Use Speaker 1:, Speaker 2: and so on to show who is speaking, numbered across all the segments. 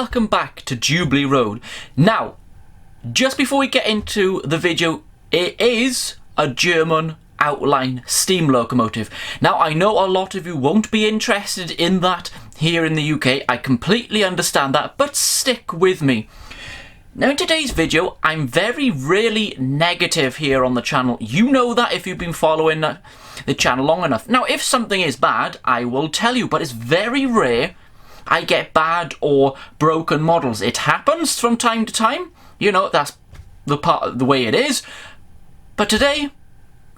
Speaker 1: welcome back to Jubilee Road. Now, just before we get into the video, it is a German outline steam locomotive. Now, I know a lot of you won't be interested in that here in the UK. I completely understand that, but stick with me. Now, in today's video, I'm very rarely negative here on the channel. You know that if you've been following the channel long enough. Now, if something is bad, I will tell you, but it's very rare I get bad or broken models. It happens from time to time. You know, that's the way it is. But today,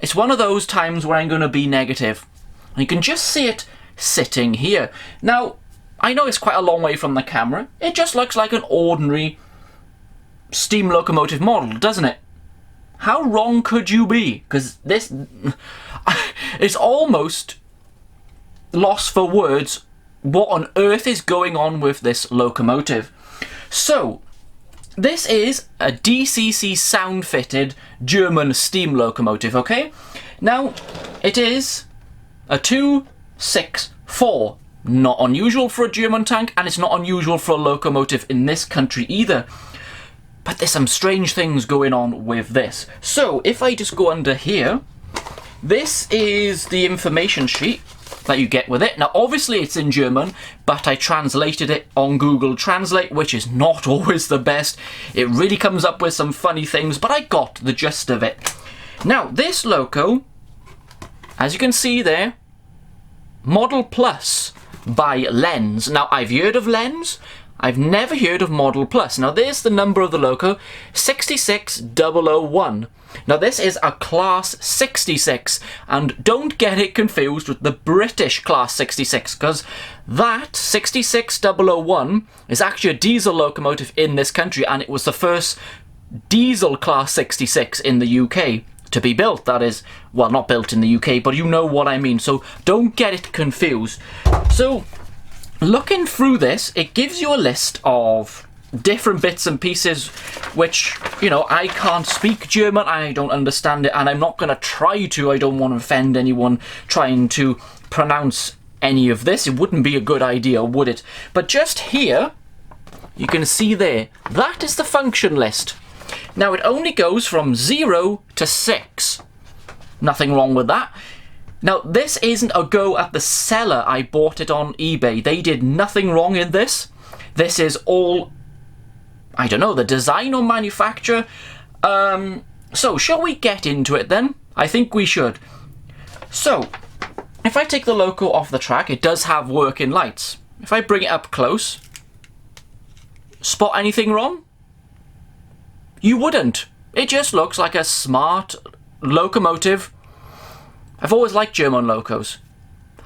Speaker 1: it's one of those times where I'm going to be negative. And you can just see it sitting here. Now, I know it's quite a long way from the camera. It just looks like an ordinary steam locomotive model, doesn't it? How wrong could you be? Because this is almost lost for words. What on earth is going on with this locomotive? So, this is a DCC sound-fitted German steam locomotive, okay? Now, it is a 264. Not unusual for a German tank, and it's not unusual for a locomotive in this country either. But there's some strange things going on with this. So, if I just go under here, this is the information sheet that you get with it. Now, obviously it's in German, but I translated it on Google Translate, which is not always the best. It really comes up with some funny things, but I got the gist of it. Now, this loco, as you can see there, Model Plus by Lens. Now, I've heard of Lens. I've never heard of Model Plus. Now, there's the number of the loco, 66001. Now, this is a Class 66, and don't get it confused with the British Class 66, because that 66001 is actually a diesel locomotive in this country, and it was the first diesel Class 66 in the UK to be built. That is, well, not built in the UK, but you know what I mean, so don't get it confused. So, looking through this, it gives you a list of different bits and pieces which, you know, I can't speak German, I don't understand it, and I'm not going to try to. I don't want to offend anyone trying to pronounce any of this. It wouldn't be a good idea, would it? But just here, you can see there, that is the function list. Now, it only goes from 0 to 6. Nothing wrong with that. Now, this isn't a go at the seller. I bought it on eBay. They did nothing wrong in this. This is all, I don't know, the design or manufacture. So, shall we get into it then? I think we should. So, if I take the loco off the track, it does have working lights. If I bring it up close, spot anything wrong? You wouldn't. It just looks like a smart locomotive. I've always liked German locos.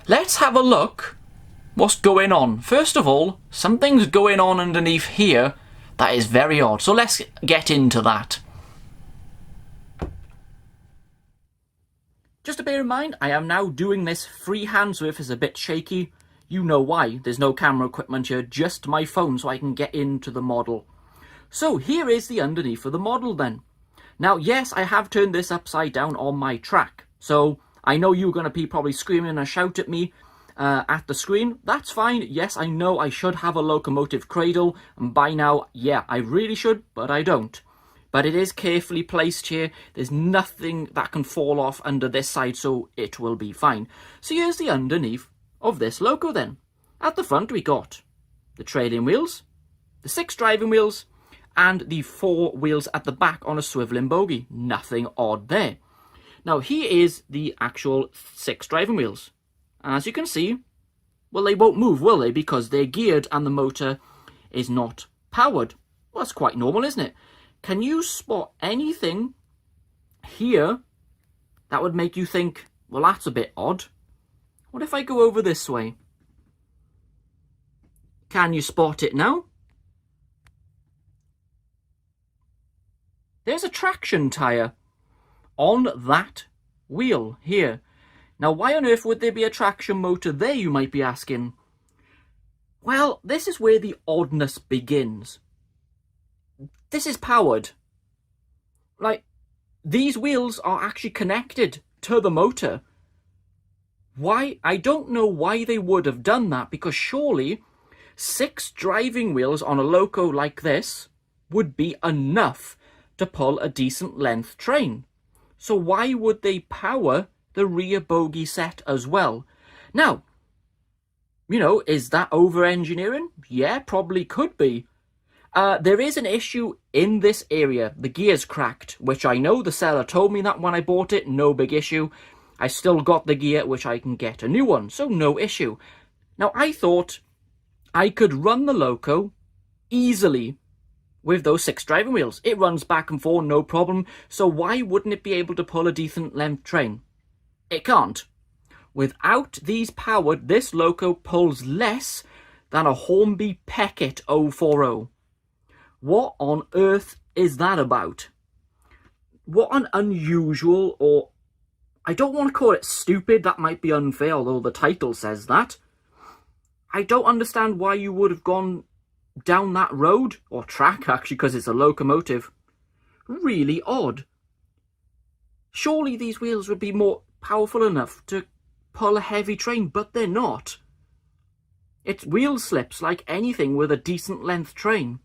Speaker 1: Let's have a look what's going on. First of all, something's going on underneath here that is very odd. So let's get into that. Just to bear in mind, I am now doing this freehand, so if it's a bit shaky, you know why. There's no camera equipment here, just my phone, so I can get into the model. So here is the underneath of the model then. Now, yes, I have turned this upside down on my track. So I know you're going to be probably screaming and shout at me at the screen. That's fine. Yes, I know I should have a locomotive cradle. And by now, yeah, I really should, but I don't. But it is carefully placed here. There's nothing that can fall off under this side, so it will be fine. So here's the underneath of this loco then. At the front, we got the trailing wheels, the 6 driving wheels, and the 4 wheels at the back on a swiveling bogie. Nothing odd there. Now, here is the actual 6 driving wheels. And as you can see, well, they won't move, will they? Because they're geared and the motor is not powered. Well, that's quite normal, isn't it? Can you spot anything here that would make you think, well, that's a bit odd? What if I go over this way? Can you spot it now? There's a traction tyre on that wheel here. Now, why on earth would there be a traction motor there, you might be asking? Well, this is where the oddness begins. This is powered. Like, these wheels are actually connected to the motor. Why? I don't know why they would have done that, because surely 6 driving wheels on a loco like this would be enough to pull a decent length train. So why would they power the rear bogie set as well? Now, you know, is that over-engineering? Yeah, probably could be. There is an issue in this area. The gear's cracked, which I know the seller told me that when I bought it, no big issue. I still got the gear, which I can get a new one, so no issue. Now, I thought I could run the loco easily with those 6 driving wheels. It runs back and forth, no problem, so why wouldn't it be able to pull a decent length train? It can't. Without these powered, this loco pulls less than a Hornby Peckett 040. What on earth is that about? What an unusual, or I don't want to call it stupid, that might be unfair, although the title says that. I don't understand why you would have gone down that road, or track actually, because it's a locomotive. Really odd. Surely these wheels would be more powerful enough to pull a heavy train, but they're not. It's wheel slips like anything with a decent length train.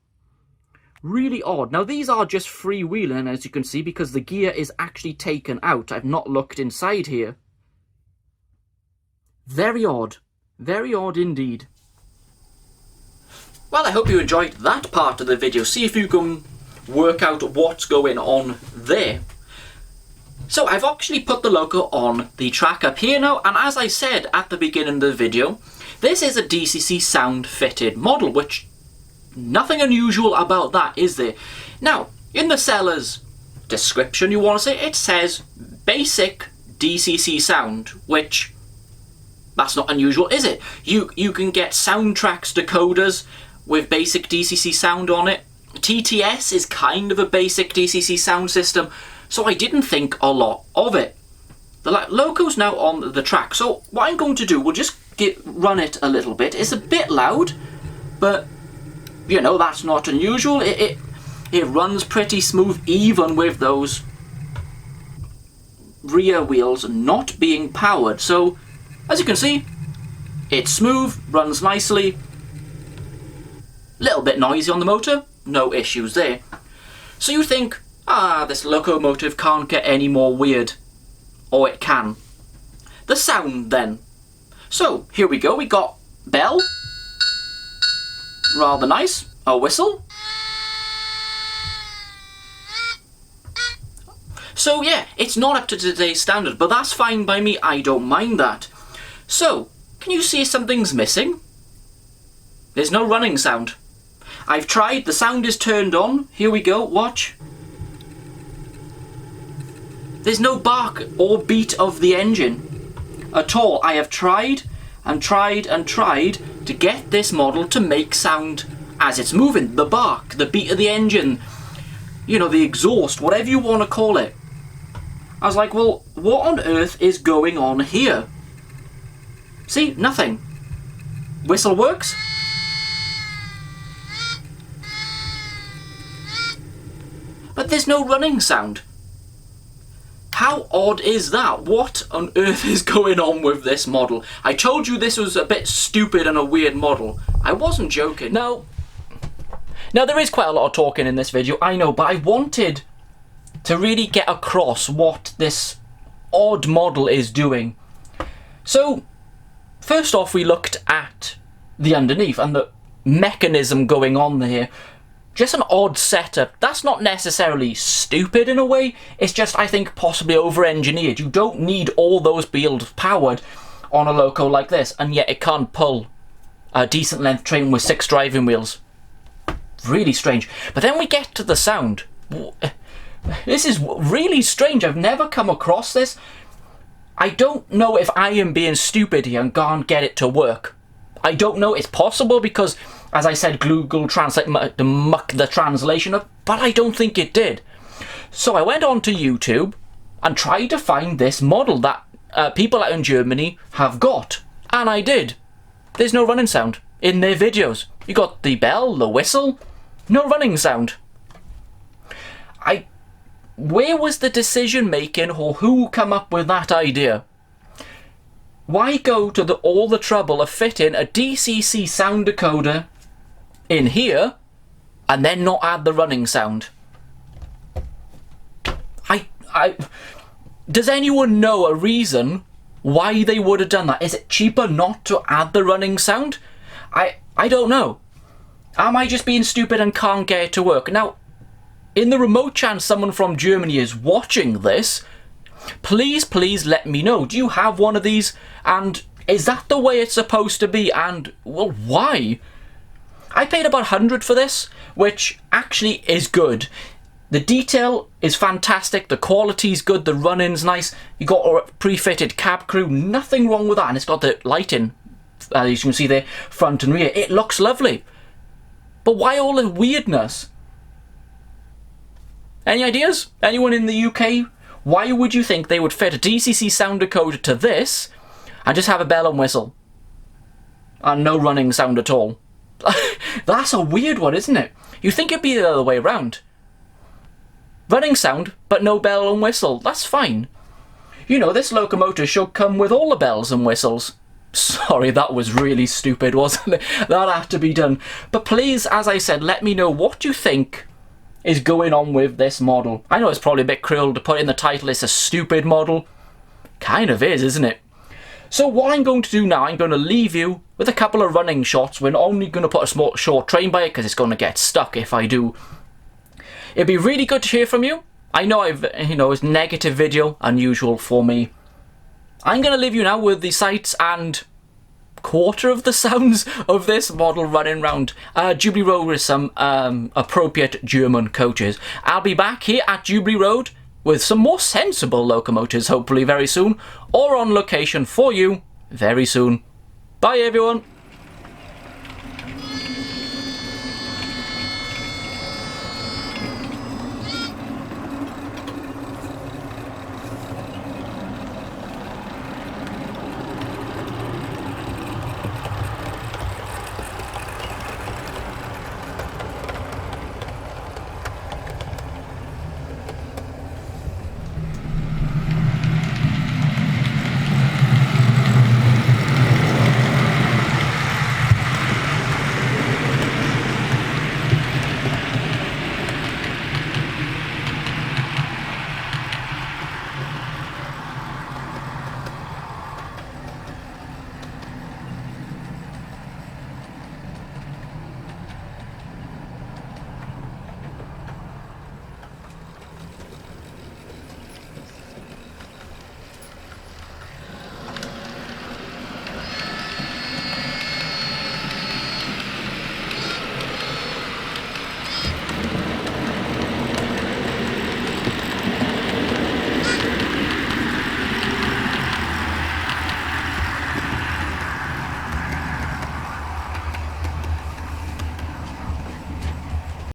Speaker 1: Really odd. Now these are just freewheeling, as you can see, because the gear is actually taken out. I've not looked inside here. Very odd. Very odd indeed. Well, I hope you enjoyed that part of the video. See if you can work out what's going on there. So I've actually put the loco on the track up here now, and as I said at the beginning of the video, this is a DCC sound fitted model, which nothing unusual about that, is there? Now, in the seller's description, you want to say, it says basic DCC sound, which that's not unusual, is it? You can get soundtracks decoders with basic DCC sound on it. TTS is kind of a basic DCC sound system, so I didn't think a lot of it. The loco's now on the track, so what I'm going to do, we'll just run it a little bit. It's a bit loud, but you know, that's not unusual. It runs pretty smooth, even with those rear wheels not being powered. So, as you can see, it's smooth, runs nicely. Little bit noisy on the motor, no issues there. So you think, this locomotive can't get any more weird. Or it can. The sound then. So, here we go, we got bell. Rather nice. A whistle. So yeah, it's not up to today's standard, but that's fine by me, I don't mind that. So, can you see something's missing? There's no running sound. I've tried, the sound is turned on. Here we go, watch. There's no bark or beat of the engine at all. I have tried and tried and tried to get this model to make sound as it's moving. The bark, the beat of the engine, you know, the exhaust, whatever you want to call it. I was like, well, what on earth is going on here? See, nothing. Whistle works. But there's no running sound. How odd is that? What on earth is going on with this model? I told you this was a bit stupid and a weird model. I wasn't joking. Now there is quite a lot of talking in this video, I know, but I wanted to really get across what this odd model is doing. So, first off, we looked at the underneath and the mechanism going on there. Just an odd setup. That's not necessarily stupid in a way, it's just, I think, possibly over-engineered. You don't need all those wheels powered on a loco like this, and yet it can't pull a decent length train with 6 driving wheels. Really strange. But then we get to the sound. This is really strange. I've never come across this. I don't know if I am being stupid here and can't get it to work. I don't know. It's possible because, as I said, Google Translate mucked the translation up, but I don't think it did. So I went on to YouTube and tried to find this model that people out in Germany have got. And I did. There's no running sound in their videos. You got the bell, the whistle, no running sound. Where was the decision making, or who come up with that idea? why go to all the trouble of fitting a DCC sound decoder in here and then not add the running sound? Does anyone know a reason why they would have done that? Is it cheaper not to add the running sound? I don't know. Am I just being stupid and can't get it to work? Now, in the remote chance someone from Germany is watching this, please let me know. Do you have one of these? And is that the way it's supposed to be? And, well, why? I paid about 100 for this, which actually is good. The detail is fantastic, the quality's good, the run-in's nice, you got a pre-fitted cab crew, nothing wrong with that, and it's got the lighting, as you can see there, front and rear. It looks lovely. But why all the weirdness? Any ideas? Anyone in the UK? Why would you think they would fit a DCC sound decoder to this and just have a bell and whistle? And no running sound at all? That's a weird one, isn't it? You'd think it'd be the other way around. Running sound, but no bell and whistle. That's fine. You know, this locomotive should come with all the bells and whistles. Sorry, that was really stupid, wasn't it? That had to be done. But please, as I said, let me know what you think is going on with this model. I know it's probably a bit cruel to put in the title, it's a stupid model. Kind of is, isn't it? So what I'm going to do now, I'm going to leave you with a couple of running shots. We're only going to put a small short train by it because it's going to get stuck if I do. It'd be really good to hear from you. I know it's negative video, unusual for me. I'm going to leave you now with the sights and quarter of the sounds of this model running round Jubilee Road with some appropriate German coaches. I'll be back here at Jubilee Road with some more sensible locomotives hopefully very soon, or on location for you very soon. Bye everyone.